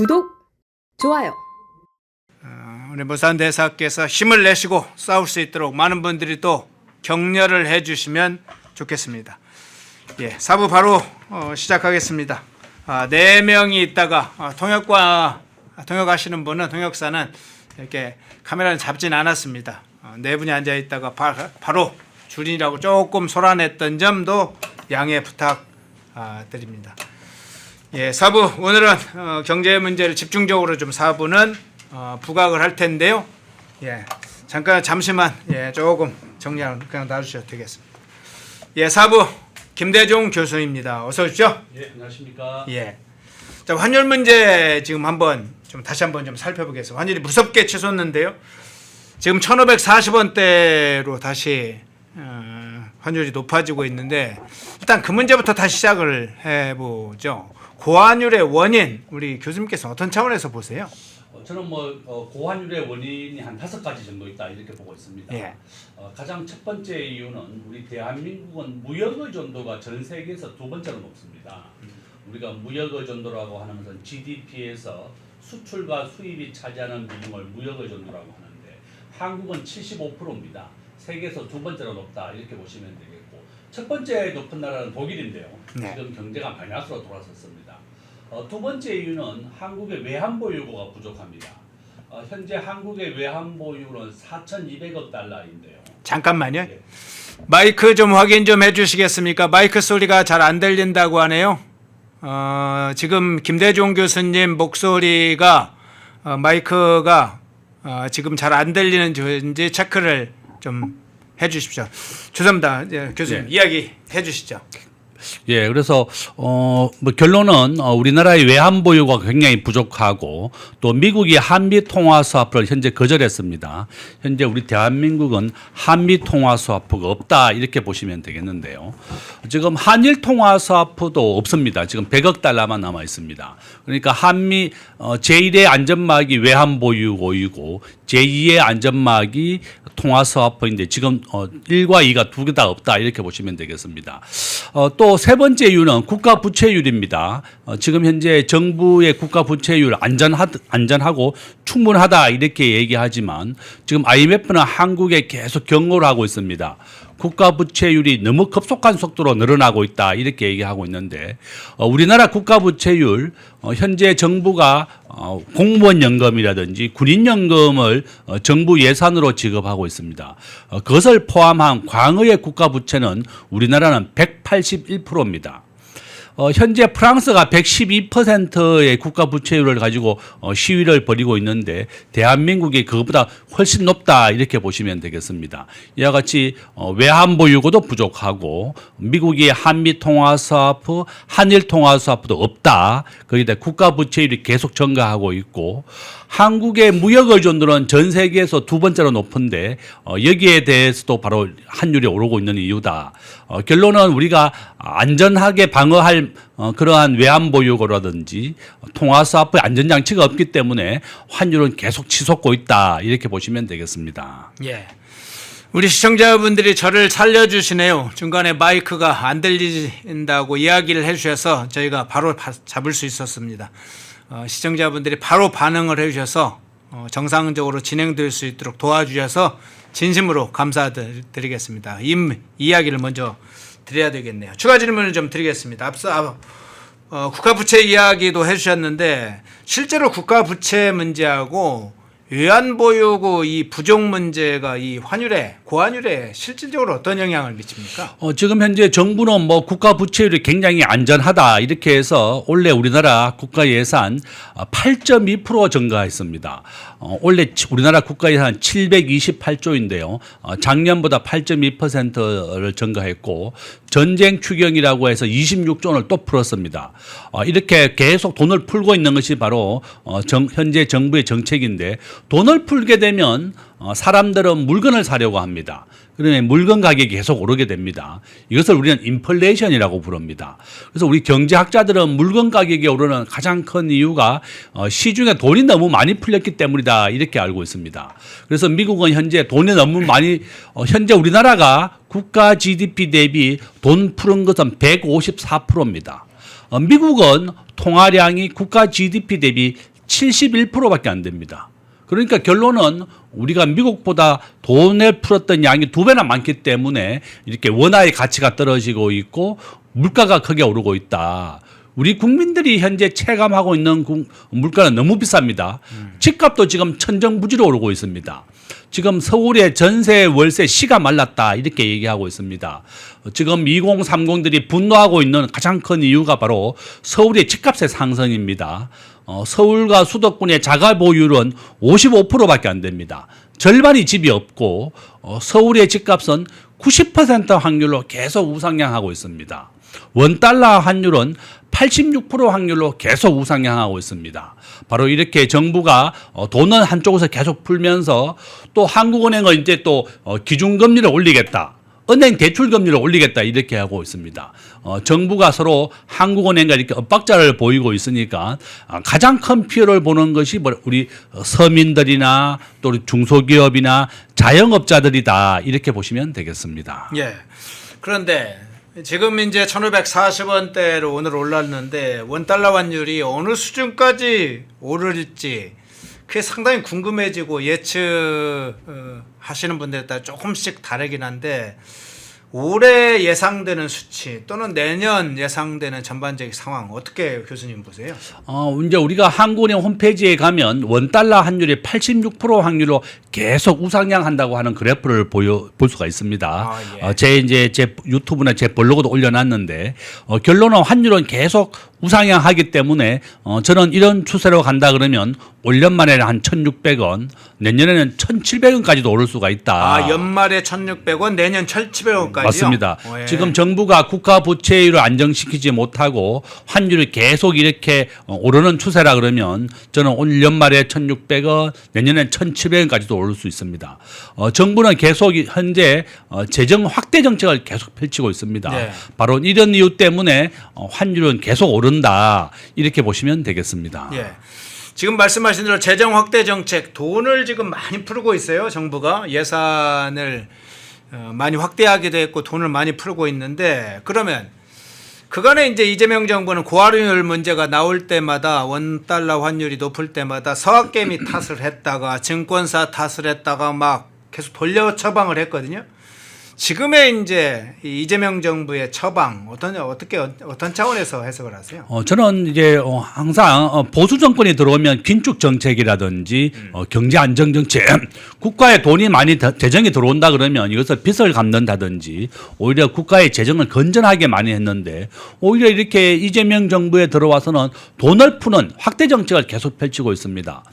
구독, 좋아요. 우리 무산대사께서 힘을 내시고 싸울 수 있도록 많은 분들이 또 격려를 해주시면 좋겠습니다. 예, 사부 바로 시작하겠습니다. 4명이 있다가 통역하시는 분은 통역사는 이렇게 카메라를 잡진 않았습니다. 4분이 앉아 있다가 바로 줄이라고 조금 소란했던 점도 양해 부탁드립니다. 예, 사부 오늘은 경제 문제를 집중적으로 좀 사부는 부각을 할 텐데요. 예, 잠시만 조금 정리하고 그냥 놔주셔도 되겠습니다. 예, 사부 김대중 교수입니다. 어서 오십시오. 예, 안녕하십니까. 예, 자 환율 문제 지금 다시 한번 좀 살펴보겠습니다. 환율이 무섭게 치솟는데요. 지금 1,540원대로 다시 환율이 높아지고 있는데 일단 그 문제부터 다시 시작을 해보죠. 고환율의 원인 우리 교수님께서 어떤 차원에서 보세요? 저는 고환율의 원인이 한 5가지 정도 있다 이렇게 보고 있습니다. 예. 가장 첫 번째 이유는 우리 대한민국은 무역 의존도가 전 세계에서 2번째로 높습니다. 우리가 무역 의존도라고 하는 것은 GDP에서 수출과 수입이 차지하는 비중을 무역 의존도라고 하는데 한국은 75%입니다. 세계에서 2번째로 높다 이렇게 보시면 되겠고, 첫 번째 높은 나라는 독일인데요. 네. 지금 경제가 마이너스로 돌아섰습니다. 두 번째 이유는 한국의 외환보유고가 부족합니다. 현재 한국의 외환보유는 4,200억 달러인데요. 잠깐만요. 예. 마이크 좀 확인 좀 해주시겠습니까? 마이크 소리가 잘 안 들린다고 하네요. 지금 김대중 교수님 목소리가 마이크가 지금 잘 안 들리는지 체크를 좀 해주십시오. 죄송합니다. 예, 교수님 이야기 해주시죠. 예, 그래서 결론은 우리나라의 외환 보유가 굉장히 부족하고 또 미국이 한미 통화 스와프를 현재 거절했습니다. 현재 우리 대한민국은 한미 통화 스와프가 없다 이렇게 보시면 되겠는데요. 지금 한일 통화 스와프도 없습니다. 지금 100억 달러만 남아 있습니다. 그러니까 한미 제1의 안전막이 외환 보유고이고 제2의 안전막이 통화 스와프인데 지금 1과 2가 두 개 다 없다 이렇게 보시면 되겠습니다. 또 세 번째 이유는 국가 부채율입니다. 지금 현재 정부의 국가 부채율 안전하고 충분하다 이렇게 얘기하지만 지금 IMF는 한국에 계속 경고를 하고 있습니다. 국가 부채율이 너무 급속한 속도로 늘어나고 있다 이렇게 얘기하고 있는데 우리나라 국가 부채율 현재 정부가 공무원 연금이라든지 군인 연금을 정부 예산으로 지급하고 있습니다. 그것을 포함한 광의의 국가 부채는 우리나라는 181%입니다. 현재 프랑스가 112%의 국가 부채율을 가지고 시위를 벌이고 있는데 대한민국이 그것보다 훨씬 높다 이렇게 보시면 되겠습니다. 이와 같이 외환 보유고도 부족하고 미국이 한미 통화 스와프, 한일 통화 스와프도 없다. 거기다 국가 부채율이 계속 증가하고 있고 한국의 무역 의존도는 전 세계에서 2번째로 높은데 여기에 대해서도 바로 환율이 오르고 있는 이유다. 결론은 우리가 안전하게 방어할 그러한 외환 보유고라든지 통화 스와프의 안전장치가 없기 때문에 환율은 계속 치솟고 있다 이렇게 보시면 되겠습니다. 예. 우리 시청자분들이 저를 살려주시네요. 중간에 마이크가 안 들린다고 이야기를 해주셔서 저희가 바로 잡을 수 있었습니다. 시청자분들이 바로 반응을 해주셔서 정상적으로 진행될 수 있도록 도와주셔서 진심으로 감사드리겠습니다. 이야기를 먼저 드려야 되겠네요. 추가 질문을 좀 드리겠습니다. 앞서 국가부채 이야기도 해주셨는데 실제로 국가부채 문제하고 외환보유고 이 부족 문제가 이 고환율에 실질적으로 어떤 영향을 미칩니까? 지금 현재 정부는 국가 부채율이 굉장히 안전하다 이렇게 해서 올해 우리나라 국가 예산 8.2% 증가했습니다. 올해 우리나라 국가 예산 728조인데요. 작년보다 8.2%를 증가했고 전쟁 추경이라고 해서 26조를 또 풀었습니다. 이렇게 계속 돈을 풀고 있는 것이 바로 현재 정부의 정책인데 돈을 풀게 되면 사람들은 물건을 사려고 합니다. 그러면 물건 가격이 계속 오르게 됩니다. 이것을 우리는 인플레이션이라고 부릅니다. 그래서 우리 경제학자들은 물건 가격이 오르는 가장 큰 이유가 시중에 돈이 너무 많이 풀렸기 때문이다 이렇게 알고 있습니다. 그래서 미국은 현재 돈이 너무 많이 현재 우리나라가 국가 GDP 대비 돈 푸는 것은 154%입니다. 미국은 통화량이 국가 GDP 대비 71%밖에 안 됩니다. 그러니까 결론은 우리가 미국보다 돈을 풀었던 양이 2배나 많기 때문에 이렇게 원화의 가치가 떨어지고 있고 물가가 크게 오르고 있다. 우리 국민들이 현재 체감하고 있는 물가는 너무 비쌉니다. 집값도 지금 천정부지로 오르고 있습니다. 지금 서울의 전세, 월세, 시가 말랐다 이렇게 얘기하고 있습니다. 지금 2030들이 분노하고 있는 가장 큰 이유가 바로 서울의 집값의 상승입니다. 서울과 수도권의 자가 보유율은 55%밖에 안 됩니다. 절반이 집이 없고 서울의 집값은 90% 확률로 계속 우상향하고 있습니다. 원달러 환율은 86% 확률로 계속 우상향하고 있습니다. 바로 이렇게 정부가 돈은 한쪽에서 계속 풀면서 또 한국은행은 이제 또 기준금리를 올리겠다. 은행 대출 금리를 올리겠다 이렇게 하고 있습니다. 정부가 서로 한국은행과 이렇게 엇박자를 보이고 있으니까 가장 큰 피해를 보는 것이 우리 서민들이나 또 중소기업이나 자영업자들이다 이렇게 보시면 되겠습니다. 예. 그런데 지금 이제 1,540원대로 오늘 올랐는데 원달러 환율이 어느 수준까지 오를지 그게 상당히 궁금해지고 예측하시는 분들에 따라 조금씩 다르긴 한데 올해 예상되는 수치 또는 내년 예상되는 전반적인 상황 어떻게 교수님 보세요? 이제 우리가 한국은행 홈페이지에 가면 원달러 환율이 86% 확률로 계속 우상향한다고 하는 그래프를 볼 수가 있습니다. 예. 제 유튜브나 제 블로그도 올려놨는데 결론은 환율은 계속 우상향하기 때문에 저는 이런 추세로 간다 그러면 올 연말에 한 1,600원, 내년에는 1,700원까지도 오를 수가 있다. 연말에 1,600원, 내년 1,700원까지요? 맞습니다. 예. 지금 정부가 국가 부채율을 안정시키지 못하고 환율이 계속 이렇게 오르는 추세라 그러면 저는 올 연말에 1,600원, 내년엔 1,700원까지도 오를 수 있습니다. 정부는 계속 현재 재정 확대 정책을 계속 펼치고 있습니다. 네. 바로 이런 이유 때문에 환율은 계속 오른다 이렇게 보시면 되겠습니다. 예. 지금 말씀하신 대로 재정 확대 정책 돈을 지금 많이 풀고 있어요. 정부가 예산을 많이 확대하기도 했고 돈을 많이 풀고 있는데 그러면 그간에 이제 이재명 정부는 고환율 문제가 나올 때마다 원달러 환율이 높을 때마다 서학개미 탓을 했다가 증권사 탓을 했다가 막 계속 돌려 처방을 했거든요. 지금의 이제 이재명 정부의 처방 어떤 차원에서 해석을 하세요? 저는 이제 항상 보수 정권이 들어오면 긴축 정책이라든지 경제 안정 정책, 국가에 돈이 많이 재정이 들어온다 그러면 이것을 빚을 갚는다든지 오히려 국가의 재정을 건전하게 많이 했는데 오히려 이렇게 이재명 정부에 들어와서는 돈을 푸는 확대 정책을 계속 펼치고 있습니다.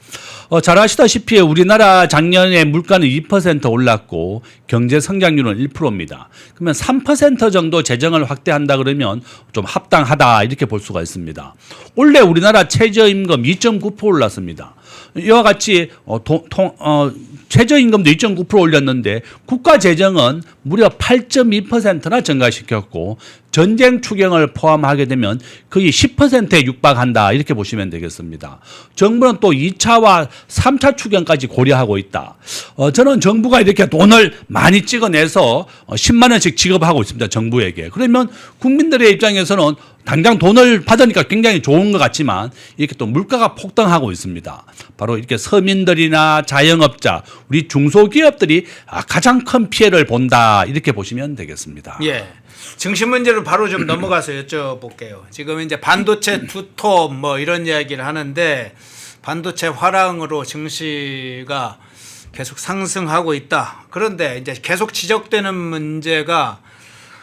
잘 아시다시피 우리나라 작년에 물가는 2% 올랐고 경제 성장률은 1%입니다. 그러면 3% 정도 재정을 확대한다 그러면 좀 합당하다 이렇게 볼 수가 있습니다. 올해 우리나라 최저임금 2.9% 올랐습니다. 이와 같이 최저임금도 2.9% 올렸는데 국가 재정은 무려 8.2%나 증가시켰고 전쟁 추경을 포함하게 되면 거의 10%에 육박한다 이렇게 보시면 되겠습니다. 정부는 또 2차와 3차 추경까지 고려하고 있다. 저는 정부가 이렇게 돈을 많이 찍어내서 10만 원씩 지급하고 있습니다. 정부에게. 그러면 국민들의 입장에서는 당장 돈을 받으니까 굉장히 좋은 것 같지만 이렇게 또 물가가 폭등하고 있습니다. 바로 이렇게 서민들이나 자영업자, 우리 중소기업들이 가장 큰 피해를 본다 이렇게 보시면 되겠습니다. 예. 증시 문제로 바로 좀 넘어가서 여쭤볼게요. 지금 이제 반도체 두톱 뭐 이런 이야기를 하는데 반도체 화랑으로 증시가 계속 상승하고 있다. 그런데 이제 계속 지적되는 문제가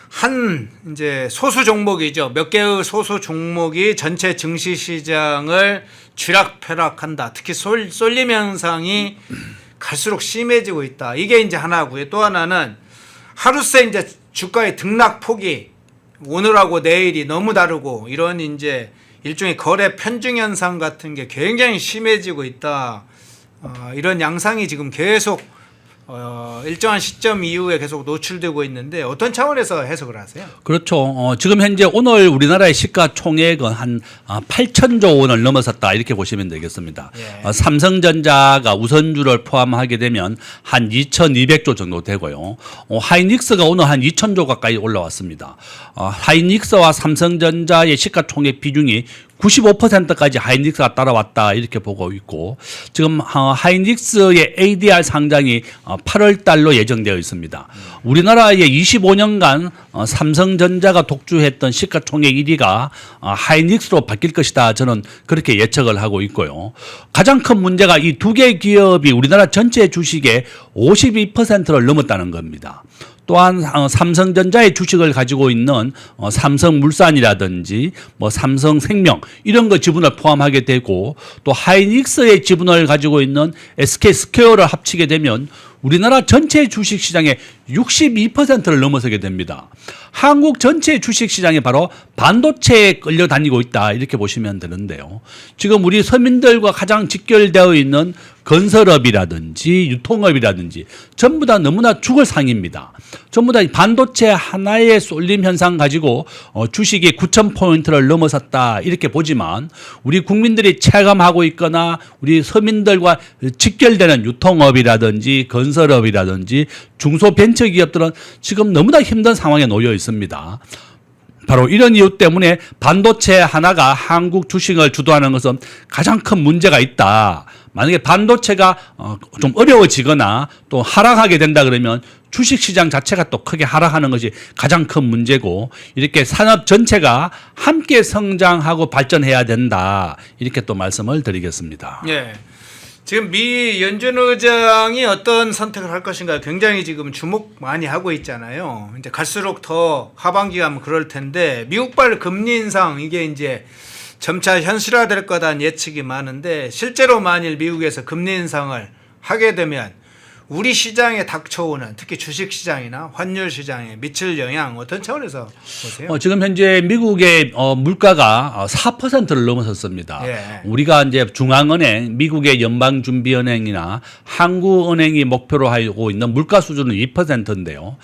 한 이제 소수 종목이죠. 몇 개의 소수 종목이 전체 증시 시장을 쥐락펴락한다. 특히 쏠림 현상이 갈수록 심해지고 있다. 이게 이제 하나고요. 또 하나는 하루 새 이제 주가의 등락폭이 오늘하고 내일이 너무 다르고 이런 이제 일종의 거래 편중 현상 같은 게 굉장히 심해지고 있다. 이런 양상이 지금 계속 일정한 시점 이후에 계속 노출되고 있는데 어떤 차원에서 해석을 하세요? 그렇죠. 지금 현재 오늘 우리나라의 시가총액은 한 8천조 원을 넘어섰다 이렇게 보시면 되겠습니다. 예. 삼성전자가 우선주를 포함하게 되면 한 2,200조 정도 되고요. 하이닉스가 오늘 한 2,000조 가까이 올라왔습니다. 하이닉스와 삼성전자의 시가총액 비중이 95%까지 하이닉스가 따라왔다 이렇게 보고 있고 지금 하이닉스의 ADR 상장이 8월 달로 예정되어 있습니다. 우리나라의 25년간 삼성전자가 독주했던 시가총액 1위가 하이닉스로 바뀔 것이다. 저는 그렇게 예측을 하고 있고요. 가장 큰 문제가 이 두 개 기업이 우리나라 전체 주식의 52%를 넘었다는 겁니다. 또한 삼성전자의 주식을 가지고 있는 삼성물산이라든지 뭐 삼성생명 이런 거 지분을 포함하게 되고 또 하이닉스의 지분을 가지고 있는 SK스퀘어를 합치게 되면 우리나라 전체 주식시장의 62%를 넘어서게 됩니다. 한국 전체 주식시장이 바로 반도체에 끌려다니고 있다 이렇게 보시면 되는데요. 지금 우리 서민들과 가장 직결되어 있는 건설업이라든지 유통업이라든지 전부 다 너무나 죽을 상입니다. 전부 다 반도체 하나의 쏠림 현상 가지고 주식이 9,000포인트를 넘어섰다 이렇게 보지만 우리 국민들이 체감하고 있거나 우리 서민들과 직결되는 유통업이라든지 건설업이라든지 중소벤처기업들은 지금 너무나 힘든 상황에 놓여 있습니다. 바로 이런 이유 때문에 반도체 하나가 한국 주식을 주도하는 것은 가장 큰 문제가 있다. 만약에 반도체가 좀 어려워지거나 또 하락하게 된다 그러면 주식시장 자체가 또 크게 하락하는 것이 가장 큰 문제고 이렇게 산업 전체가 함께 성장하고 발전해야 된다. 이렇게 또 말씀을 드리겠습니다. 예. 지금 미 연준 의장이 어떤 선택을 할 것인가 굉장히 지금 주목 많이 하고 있잖아요. 이제 갈수록 더 하반기 가면 그럴 텐데 미국발 금리 인상 이게 이제 점차 현실화될 거다는 예측이 많은데 실제로 만일 미국에서 금리 인상을 하게 되면 우리 시장에 닥쳐오는 특히 주식 시장이나 환율 시장에 미칠 영향 어떤 차원에서 보세요? 지금 현재 미국의 물가가 4%를 넘어섰습니다. 예. 우리가 이제 중앙은행, 미국의 연방준비은행이나 한국은행이 목표로 하고 있는 물가 수준은 2%인데요.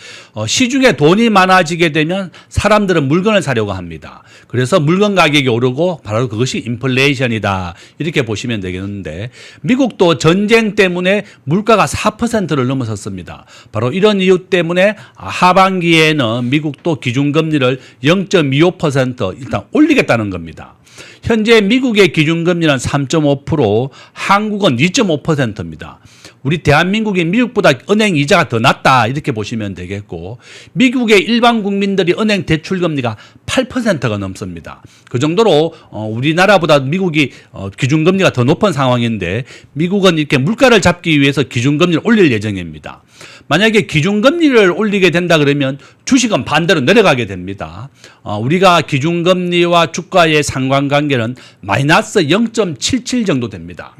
시중에 돈이 많아지게 되면 사람들은 물건을 사려고 합니다. 그래서 물건 가격이 오르고 바로 그것이 인플레이션이다. 이렇게 보시면 되겠는데 미국도 전쟁 때문에 물가가 4%를 넘어섰습니다. 바로 이런 이유 때문에 하반기에는 미국도 기준금리를 0.25% 일단 올리겠다는 겁니다. 현재 미국의 기준금리는 3.5%, 한국은 2.5%입니다. 우리 대한민국이 미국보다 은행 이자가 더 낮다 이렇게 보시면 되겠고 미국의 일반 국민들이 은행 대출금리가 8%가 넘습니다. 그 정도로 우리나라보다 미국이 기준금리가 더 높은 상황인데 미국은 이렇게 물가를 잡기 위해서 기준금리를 올릴 예정입니다. 만약에 기준금리를 올리게 된다 그러면 주식은 반대로 내려가게 됩니다. 우리가 기준금리와 주가의 상관관계는 마이너스 0.77 정도 됩니다.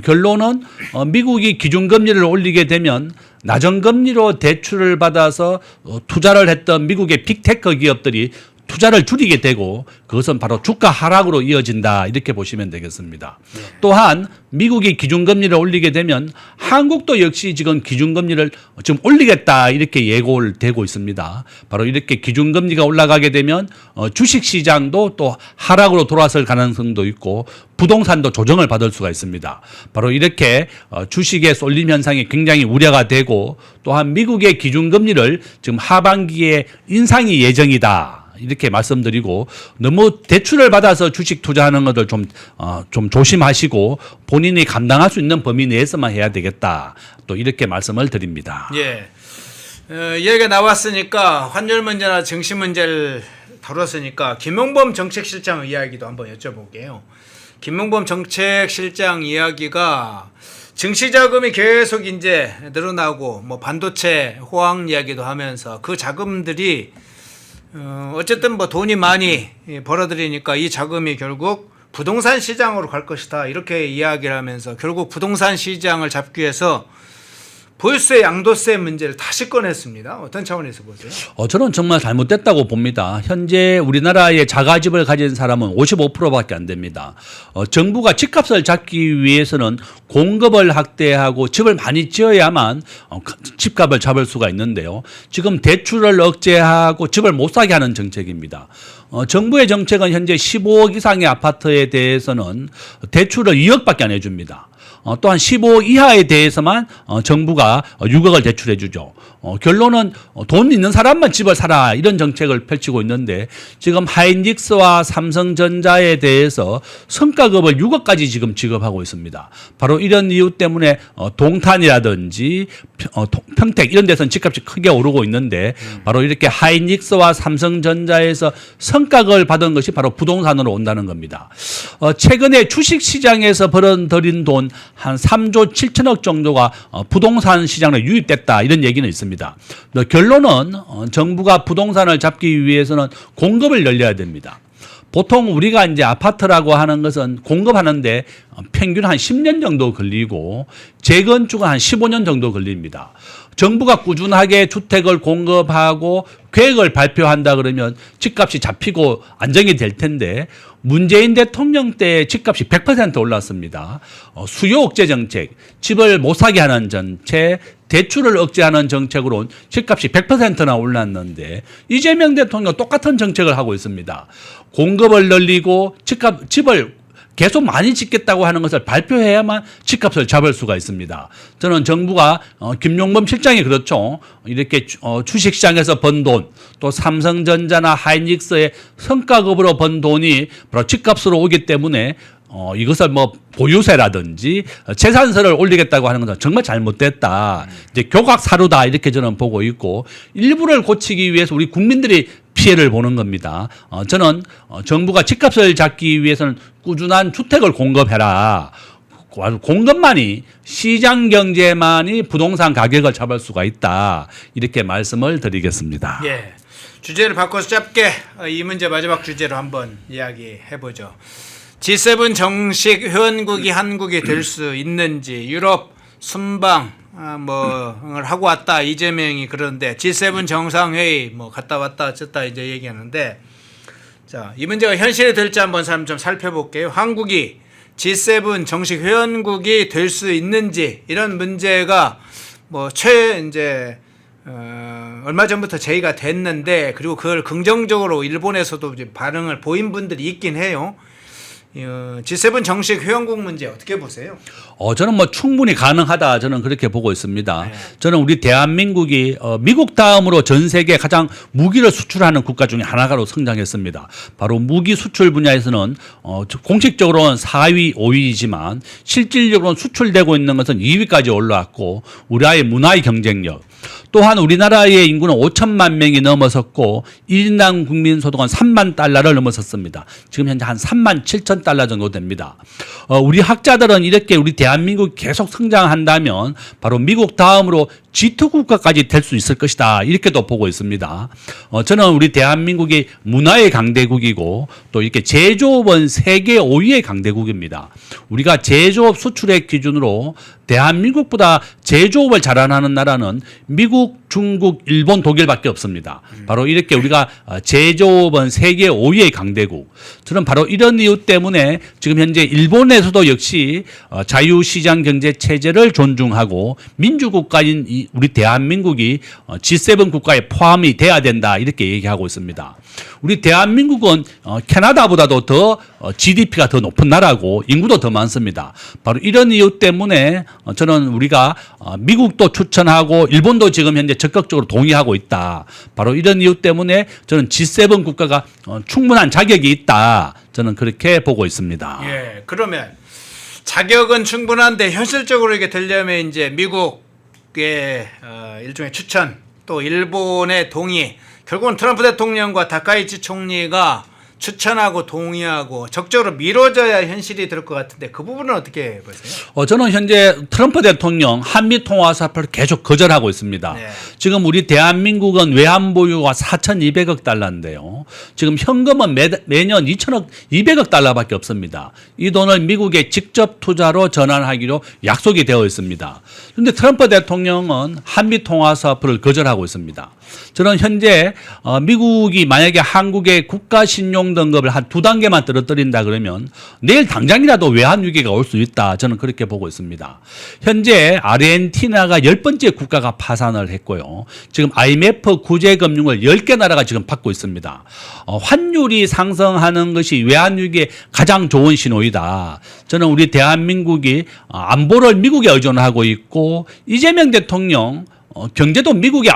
결론은 미국이 기준금리를 올리게 되면 낮은 금리로 대출을 받아서 투자를 했던 미국의 빅테크 기업들이 투자를 줄이게 되고 그것은 바로 주가 하락으로 이어진다 이렇게 보시면 되겠습니다. 또한 미국이 기준금리를 올리게 되면 한국도 역시 지금 기준금리를 좀 올리겠다 이렇게 예고를 되고 있습니다. 바로 이렇게 기준금리가 올라가게 되면 주식시장도 또 하락으로 돌아설 가능성도 있고 부동산도 조정을 받을 수가 있습니다. 바로 이렇게 주식의 쏠림 현상이 굉장히 우려가 되고 또한 미국의 기준금리를 지금 하반기에 인상이 예정이다. 이렇게 말씀드리고 너무 대출을 받아서 주식 투자하는 것을 좀 조심하시고 본인이 감당할 수 있는 범위 내에서만 해야 되겠다. 또 이렇게 말씀을 드립니다. 예. 얘기가 나왔으니까 환율 문제나 증시 문제를 다뤘으니까 김용범 정책실장 이야기도 한번 여쭤볼게요. 김용범 정책실장 이야기가 증시 자금이 계속 이제 늘어나고 뭐 반도체 호황 이야기도 하면서 그 자금들이 어쨌든 뭐 돈이 많이 벌어들이니까 이 자금이 결국 부동산 시장으로 갈 것이다 이렇게 이야기를 하면서 결국 부동산 시장을 잡기 위해서 보유세 양도세 문제를 다시 꺼냈습니다. 어떤 차원에서 보세요? 저는 정말 잘못됐다고 봅니다. 현재 우리나라의 자가집을 가진 사람은 55%밖에 안 됩니다. 정부가 집값을 잡기 위해서는 공급을 확대하고 집을 많이 지어야만 집값을 잡을 수가 있는데요. 지금 대출을 억제하고 집을 못 사게 하는 정책입니다. 정부의 정책은 현재 15억 이상의 아파트에 대해서는 대출을 2억밖에 안 해줍니다. 또한 15 이하에 대해서만 정부가 6억을 대출해 주죠. 결론은 돈 있는 사람만 집을 사라 이런 정책을 펼치고 있는데 지금 하이닉스와 삼성전자에 대해서 성과급을 6억까지 지금 지급하고 있습니다. 바로 이런 이유 때문에 동탄이라든지 평택 이런 데서는 집값이 크게 오르고 있는데 바로 이렇게 하이닉스와 삼성전자에서 성과급을 받은 것이 바로 부동산으로 온다는 겁니다. 최근에 주식시장에서 벌어들인 돈 한 3조 7천억 정도가 부동산 시장에 유입됐다 이런 얘기는 있습니다. 결론은 정부가 부동산을 잡기 위해서는 공급을 열려야 됩니다. 보통 우리가 이제 아파트라고 하는 것은 공급하는데 평균 한 10년 정도 걸리고 재건축은 한 15년 정도 걸립니다. 정부가 꾸준하게 주택을 공급하고 계획을 발표한다 그러면 집값이 잡히고 안정이 될 텐데 문재인 대통령 때 집값이 100% 올랐습니다. 수요 억제 정책, 집을 못 사게 하는 정책, 대출을 억제하는 정책으로 집값이 100%나 올랐는데 이재명 대통령 똑같은 정책을 하고 있습니다. 공급을 늘리고 집을 계속 많이 짓겠다고 하는 것을 발표해야만 집값을 잡을 수가 있습니다. 저는 정부가 김용범 실장이 그렇죠. 이렇게 주식시장에서 번 돈, 또 삼성전자나 하이닉스의 성과급으로 번 돈이 바로 집값으로 오기 때문에 이것을 뭐 보유세라든지 재산세를 올리겠다고 하는 것은 정말 잘못됐다. 이제 교각사루다 이렇게 저는 보고 있고 일부를 고치기 위해서 우리 국민들이 피해를 보는 겁니다. 저는 정부가 집값을 잡기 위해서는 꾸준한 주택을 공급해라. 공급만이 시장 경제만이 부동산 가격을 잡을 수가 있다. 이렇게 말씀을 드리겠습니다. 예. 주제를 바꿔서 짧게 이 문제 마지막 주제로 한번 이야기해 보죠. G7 정식 회원국이 한국이 될 수 있는지 유럽 순방 뭐 하고 왔다 이재명이 그러는데 G7 정상회의 뭐 갔다 왔다 어쨌다 이제 얘기하는데 자, 이 문제가 현실이 될지 한번 좀 살펴볼게요. 한국이 G7 정식 회원국이 될 수 있는지 이런 문제가 뭐 이제 얼마 전부터 제의가 됐는데 그리고 그걸 긍정적으로 일본에서도 이제 반응을 보인 분들이 있긴 해요. G7 정식 회원국 문제 어떻게 보세요? 저는 뭐 충분히 가능하다 저는 그렇게 보고 있습니다. 네. 저는 우리 대한민국이 미국 다음으로 전 세계 가장 무기를 수출하는 국가 중에 하나로 성장했습니다. 바로 무기 수출 분야에서는 공식적으로는 4위, 5위이지만 실질적으로는 수출되고 있는 것은 2위까지 올라왔고 우리나라의 문화의 경쟁력 또한 우리나라의 인구는 5천만 명이 넘어섰고 1인당 국민 소득은 3만 달러를 넘어섰습니다. 지금 현재 한 3만 7천 달러 정도 됩니다. 우리 학자들은 이렇게 우리 대한민국이 계속 성장한다면 바로 미국 다음으로 G2 국가까지 될 수 있을 것이다. 이렇게도 보고 있습니다. 저는 우리 대한민국이 문화의 강대국이고 또 이렇게 제조업은 세계 5위의 강대국입니다. 우리가 제조업 수출액 기준으로 대한민국보다 제조업을 잘하는 나라는 미국, 중국, 일본, 독일밖에 없습니다. 바로 이렇게 우리가 제조업은 세계 5위의 강대국. 저는 바로 이런 이유 때문에 지금 현재 일본에서도 역시 자유시장 경제 체제를 존중하고 민주국가인 우리 대한민국이 G7 국가에 포함이 돼야 된다 이렇게 얘기하고 있습니다. 우리 대한민국은 캐나다보다도 더 GDP가 더 높은 나라고 인구도 더 많습니다. 바로 이런 이유 때문에 저는 우리가 미국도 추천하고 일본도 지금 현재 적극적으로 동의하고 있다. 바로 이런 이유 때문에 저는 G7 국가가 충분한 자격이 있다. 저는 그렇게 보고 있습니다. 예, 그러면 자격은 충분한데 현실적으로 이게 되려면 이제 미국의 일종의 추천 또 일본의 동의 결국은 트럼프 대통령과 다카이치 총리가 추천하고 동의하고 적극적으로 미뤄져야 현실이 될 것 같은데 그 부분은 어떻게 보세요? 저는 현재 트럼프 대통령 한미 통화 사표를 계속 거절하고 있습니다. 네. 지금 우리 대한민국은 외환 보유가 4,200억 달러인데요. 지금 현금은 매년 200억 달러밖에 없습니다. 이 돈을 미국에 직접 투자로 전환하기로 약속이 되어 있습니다. 그런데 트럼프 대통령은 한미 통화 사표를 거절하고 있습니다. 저는 현재 미국이 만약에 한국의 국가 신용 활동 등급을 한 2단계만 떨어뜨린다 그러면 내일 당장이라도 외환 위기가 올 수 있다. 저는 그렇게 보고 있습니다. 현재 아르헨티나가 10번째 국가가 파산을 했고요. 지금 IMF 구제금융을 10개 나라가 지금 받고 있습니다. 환율이 상승하는 것이 외환 위기의 가장 좋은 신호이다. 저는 우리 대한민국이 안보를 미국에 의존하고 있고 이재명 대통령 경제도 미국에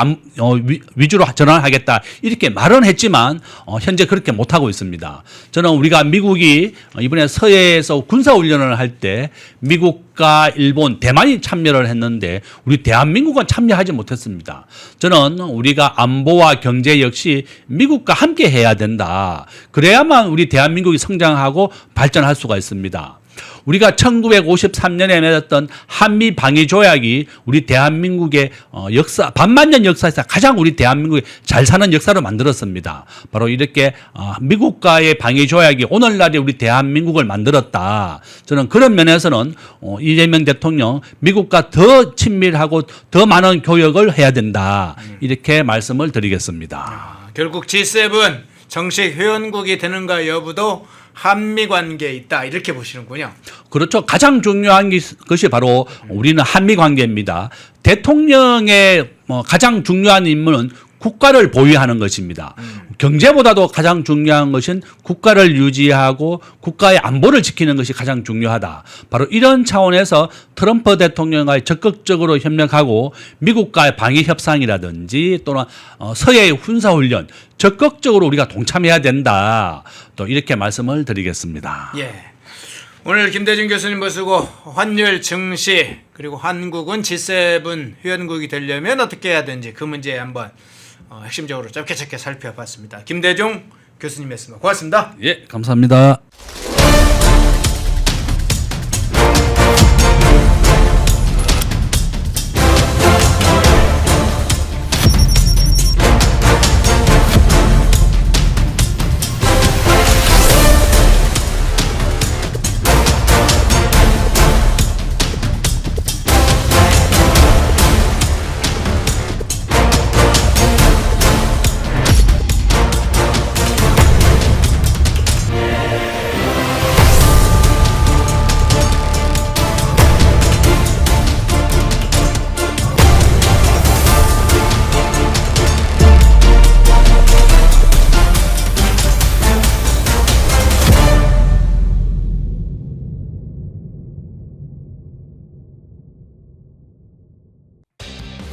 위주로 전환하겠다 이렇게 말은 했지만 현재 그렇게 못하고 있습니다. 저는 우리가 미국이 이번에 서해에서 군사훈련을 할 때 미국과 일본, 대만이 참여를 했는데 우리 대한민국은 참여하지 못했습니다. 저는 우리가 안보와 경제 역시 미국과 함께 해야 된다. 그래야만 우리 대한민국이 성장하고 발전할 수가 있습니다. 우리가 1953년에 맺었던 한미 방위 조약이 우리 대한민국의 역사 반만년 역사에서 가장 우리 대한민국이 잘 사는 역사를 만들었습니다. 바로 이렇게 미국과의 방위 조약이 오늘날의 우리 대한민국을 만들었다. 저는 그런 면에서는 이재명 대통령 미국과 더 친밀하고 더 많은 교역을 해야 된다. 이렇게 말씀을 드리겠습니다. 결국 G7 정식 회원국이 되는가 여부도 한미 관계에 있다 이렇게 보시는군요. 그렇죠. 가장 중요한 것이 바로 우리는 한미 관계입니다. 대통령의 가장 중요한 임무는 국가를 보위하는 것입니다. 경제보다도 가장 중요한 것은 국가를 유지하고 국가의 안보를 지키는 것이 가장 중요하다. 바로 이런 차원에서 트럼프 대통령과 적극적으로 협력하고 미국과의 방위 협상이라든지 또는 서해의 군사훈련 적극적으로 우리가 동참해야 된다. 또 이렇게 말씀을 드리겠습니다. 예. 오늘 김대중 교수님 모시고 환율 증시 그리고 한국은 G7 회원국이 되려면 어떻게 해야 되는지 그 문제에 한번 핵심적으로 짧게 살펴봤습니다. 김대중 교수님이었습니다. 고맙습니다. 예, 감사합니다.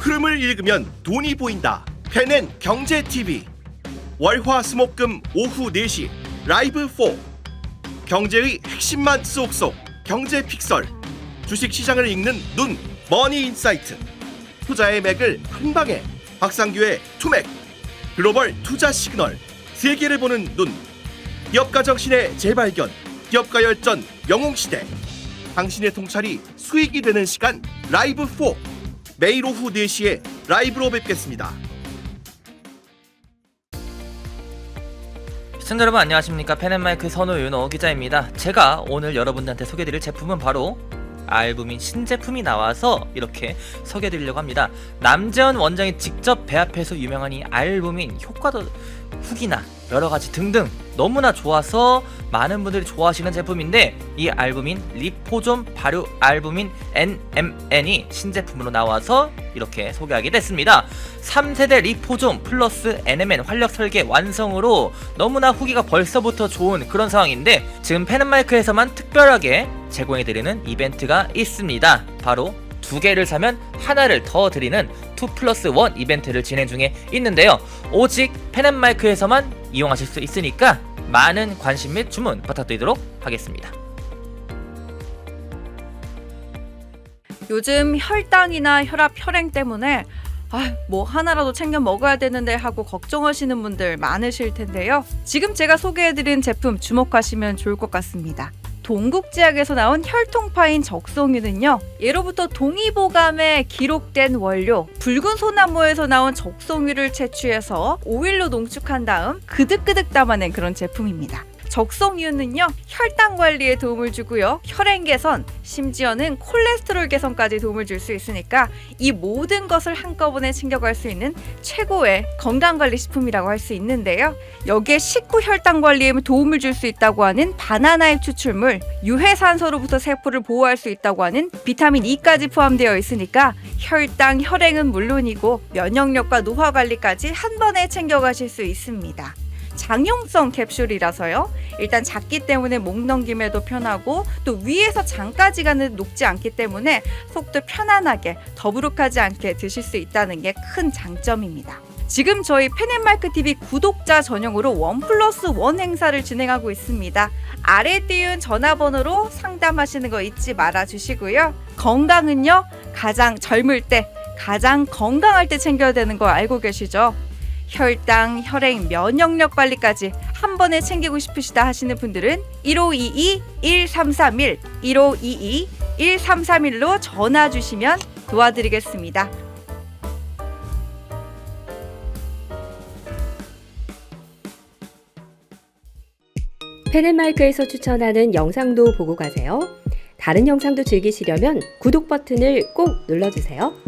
흐름을 읽으면 돈이 보인다. 펜앤 경제 TV. 월화수목금 오후 4시 라이브 4. 경제의 핵심만 쏙쏙. 경제 픽설. 주식 시장을 읽는 눈. 머니 인사이트. 투자의 맥을 한 방에. 박상규의 투맥. 글로벌 투자 시그널. 세계를 보는 눈. 기업가 정신의 재발견. 기업가 열전 영웅시대. 당신의 통찰이 수익이 되는 시간 라이브 4. 매일 오후 4시에 라이브로 뵙겠습니다. 시청자 여러분 안녕하십니까. 펜앤마이크 선우윤호 기자입니다. 제가 오늘 여러분들한테 소개해드릴 제품은 바로 알부민 신제품이 나와서 이렇게 소개해드리려고 합니다. 남재원 원장이 직접 배합해서 유명한 이 알부민 효과도 후기나 여러가지 등등 너무나 좋아서 많은 분들이 좋아하시는 제품인데 이 알부민 리포존 발효 알부민 NMN이 신제품으로 나와서 이렇게 소개하게 됐습니다. 3세대 리포존 플러스 NMN 활력 설계 완성으로 너무나 후기가 벌써부터 좋은 그런 상황인데 지금 펜앤마이크에서만 특별하게 제공해드리는 이벤트가 있습니다. 바로 2개를 사면 하나를 더 드리는 2+1 이벤트를 진행 중에 있는데요. 오직 펜앤마이크에서만 이용하실 수 있으니까 많은 관심 및 주문 부탁드리도록 하겠습니다. 요즘 혈당이나 혈압, 혈행 때문에 뭐 하나라도 챙겨 먹어야 되는데 하고 걱정하시는 분들 많으실 텐데요. 지금 제가 소개해드린 제품 주목하시면 좋을 것 같습니다. 동국제약에서 나온 혈통파인 적송유는요, 예로부터 동의보감에 기록된 원료 붉은 소나무에서 나온 적송유를 채취해서 오일로 농축한 다음 그득그득 담아낸 그런 제품입니다. 적성 이유는요, 혈당 관리에 도움을 주고요, 혈행 개선, 심지어는 콜레스테롤 개선까지 도움을 줄 수 있으니까 이 모든 것을 한꺼번에 챙겨갈 수 있는 최고의 건강관리식품이라고 할 수 있는데요. 여기에 식후 혈당 관리에 도움을 줄 수 있다고 하는 바나나의 추출물, 유해산소로부터 세포를 보호할 수 있다고 하는 비타민 E까지 포함되어 있으니까 혈당, 혈행은 물론이고 면역력과 노화 관리까지 한 번에 챙겨가실 수 있습니다. 장용성 캡슐이라서요, 일단 작기 때문에 목 넘김에도 편하고 또 위에서 장까지 가는 녹지 않기 때문에 속도 편안하게 더부룩하지 않게 드실 수 있다는 게 큰 장점입니다. 지금 저희 펜앤마이크TV 구독자 전용으로 1+1 행사를 진행하고 있습니다. 아래 띄운 전화번호로 상담하시는 거 잊지 말아 주시고요. 건강은요, 가장 젊을 때, 가장 건강할 때 챙겨야 되는 거 알고 계시죠? 혈당, 혈행, 면역력 관리까지 한 번에 챙기고 싶으시다 하시는 분들은 1522-1331, 1522-1331로 전화 주시면 도와드리겠습니다. 펜앤마이크에서 추천하는 영상도 보고 가세요. 다른 영상도 즐기시려면 구독 버튼을 꼭 눌러주세요.